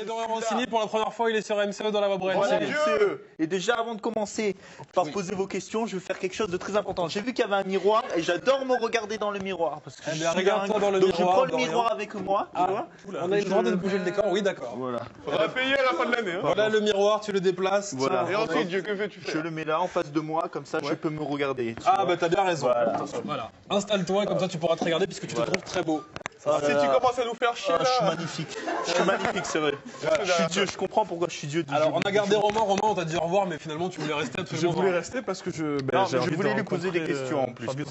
Et Dorian Rossini, pour la première fois, il est sur MCE dans la voix brève. Voilà, MCE. Et déjà, avant de commencer par poser vos questions, je vais faire quelque chose de très important. J'ai vu qu'il y avait un miroir et j'adore me regarder dans le miroir. Parce que Eh bien, regarde-toi dans le donc, miroir. je prends le Dorian. miroir avec moi. Tu vois On a le droit de bouger le décor, oui, d'accord. Voilà. Faudra payer à la fin de l'année. Hein. Voilà le miroir, tu le déplaces. Voilà. Et ensuite, Dieu, que veux-tu Je faire? le mets là en face de moi, comme ça je peux me regarder. tu Ah, vois. bah t'as bien raison. Voilà. Voilà. Installe-toi et comme ça tu pourras te regarder puisque tu te trouves très beau. Ah Si là tu là. commences à nous faire chier Ah, je suis là. magnifique. Je suis magnifique, c'est vrai. Je suis Dieu, je comprends pourquoi je suis Dieu. Alors on a gardé Romain, on t'a dit au revoir, mais finalement tu voulais rester Je absolument. voulais rester parce que Non, mais je voulais lui poser des questions en plus. En plus,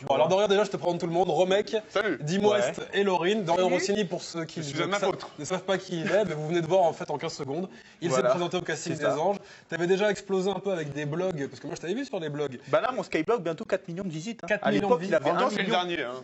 bon, alors Dorian, déjà je te présente tout le monde. Romec, Salut. Dim West et Laurine. Dorian Rossini, pour ceux qui Je suis un apôtre. ne savent pas qui il est, mais vous venez de voir en fait en 15 secondes. Il s'est Voilà. présenté au casting C'est des ça. Anges. T'avais déjà explosé un peu avec des blogs, parce que moi je t'avais vu sur les blogs. Bah là, mon Skyblog, bientôt 4 millions de visites. Hein. 4 À millions l'époque, de il avait En même 1 temps, c'est le million. dernier. Hein.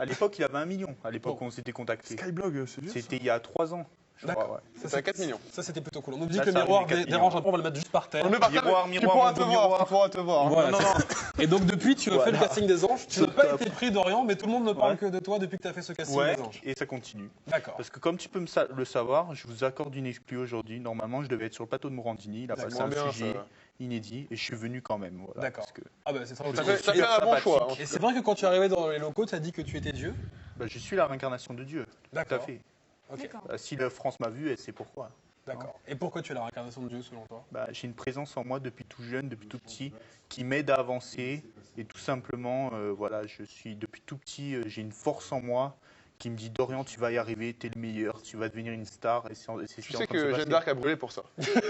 À l'époque, il avait 1 million. À l'époque où on s'était contacté. Skyblog, c'est vieux. C'était il y a 3 ans. Je crois, D'accord. ouais. C'est à 4 millions. Ça c'était plutôt cool. On nous dit Là, que le ça miroir arrive, les 4 dérange un peu, on va le mettre juste par terre. On est parti. Miroir, Tu miroir, pourras mon te beau voir. miroir. Tu pourras te voir. hein. Voilà, Non, c'est non, ça. Et donc depuis, tu as fait le Voilà. casting des Anges. Tu n'as C'est pas top. été pris d'Orient, mais tout le monde ne parle Ouais. que de toi depuis que tu as fait ce casting Ouais, des Anges. et ça continue. D'accord. Parce que comme tu peux le savoir, je vous accorde une exclue aujourd'hui. Normalement, je devais être sur le plateau de Morandini. Il a passé Moins un bien, sujet ça. inédit et je suis venu quand même. Voilà, D'accord. parce que Ah bah c'est ça. Ça fait un bon choix. hein. Et c'est vrai que quand tu es arrivé dans les locaux, tu as dit que tu étais Dieu. bah, je suis la réincarnation de Dieu. Tout à D'accord. fait. Ok. D'accord. Si la France m'a vu, elle sait pourquoi. D'accord. Et pourquoi tu es la réincarnation de Dieu selon toi? Bah, j'ai une présence en moi depuis tout jeune, depuis tout petit, qui m'aide à avancer. Et tout simplement, voilà, je suis depuis tout petit, j'ai une force en moi qui me dit Dorian, tu vas y arriver, tu es le meilleur, tu vas devenir une star. Et c'est ce Tu qui est en sais train de se que passer. Jeanne d'Arc a brûlé pour ça.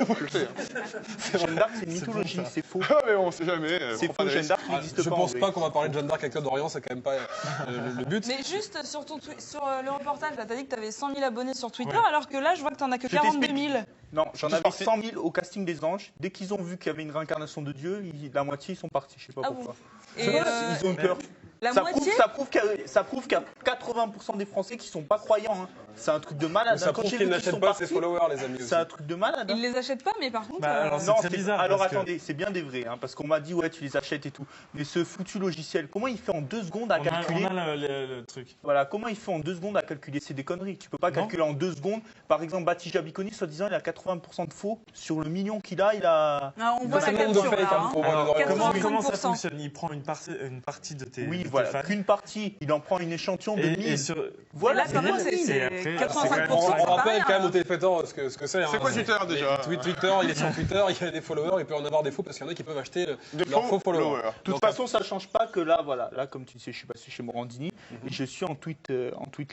Faut le sais. hein. Jeanne d'Arc, c'est une mythologie, c'est faux. Ah, mais on sait jamais. C'est prends pas faux, de Jeanne risque. d'Arc Ah, n'existe je pas. pense en pas vrai. qu'on va parler de Jeanne d'Arc avec toi Dorian, c'est quand même pas le but. Mais juste sur, sur le reportage, là, t'as dit que t'avais 100 000 abonnés sur Twitter, alors que là, je vois que t'en as que Je 42 t'explique. 000. Non, j'en Je suis avais parti. 100 000 au casting des anges. Dès qu'ils ont vu qu'il y avait une réincarnation de Dieu, la moitié ils sont partis. Je sais pas Ah pourquoi. Et Ils ont eu peur. la Ça moitié prouve qu'il y a 80% des Français qui sont pas croyants. Hein. C'est un truc de malade. Ça hein. Quand prouve j'ai qu'ils vu qu'ils n'achètent sont pas partis, ses followers, les amis. aussi. c'est un truc de malade. hein. Ils les achètent pas, mais par contre. Bah, alors, Non, c'est très bizarre. alors parce que attendez, c'est bien des vrais, hein, parce qu'on m'a dit ouais tu les achètes et tout. Mais ce foutu logiciel, comment il fait en 2 secondes à calculer on a le truc. Voilà, comment il fait en 2 secondes à calculer? C'est des conneries. Tu peux pas Non. calculer en 2 secondes. Par exemple, Batija Biconi, soi-disant, il a 80% de faux. Sur le million qu'il a, il a. Ah, on voit C'est la le nombre de capture fake, là. hein, hein. pour voir Alors, Dorian. 80. comment ça 85%. fonctionne? Il prend une partie de tes, Oui, de tes voilà, fans. qu'une partie. Il en prend une échantillon de 1000. Et sur... Voilà, Et là, par contre, c'est c'est après, 85%. On c'est pas rappelle rien, quand même hein. aux téléspectateurs ce que c'est. C'est quoi Twitter déjà Twitter, il est sur Twitter, il y a des followers, il peut en avoir des faux parce qu'il y en a qui peuvent acheter leurs faux followers. De toute façon, ça change pas que là, voilà. Là, comme tu sais, je suis passé chez Morandini et je suis en tweet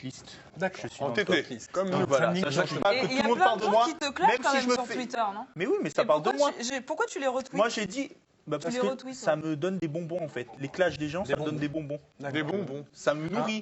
list. D'accord. Je suis En dans le TT. top list. Comme Donc nous. voilà, Famille, ça change pas Et que il tout y le a monde plein parle de de gens moi. qui te claquent Même quand si même je me sur fais. Twitter, non? Mais oui, mais ça Et parle de moi. pourquoi tu les retweets? Moi, j'ai dit. Bah, parce les que retweets, ça me donne des bonbons en fait. Les clashs des gens, ça me donne des bonbons. Des bonbons. Ça me nourrit.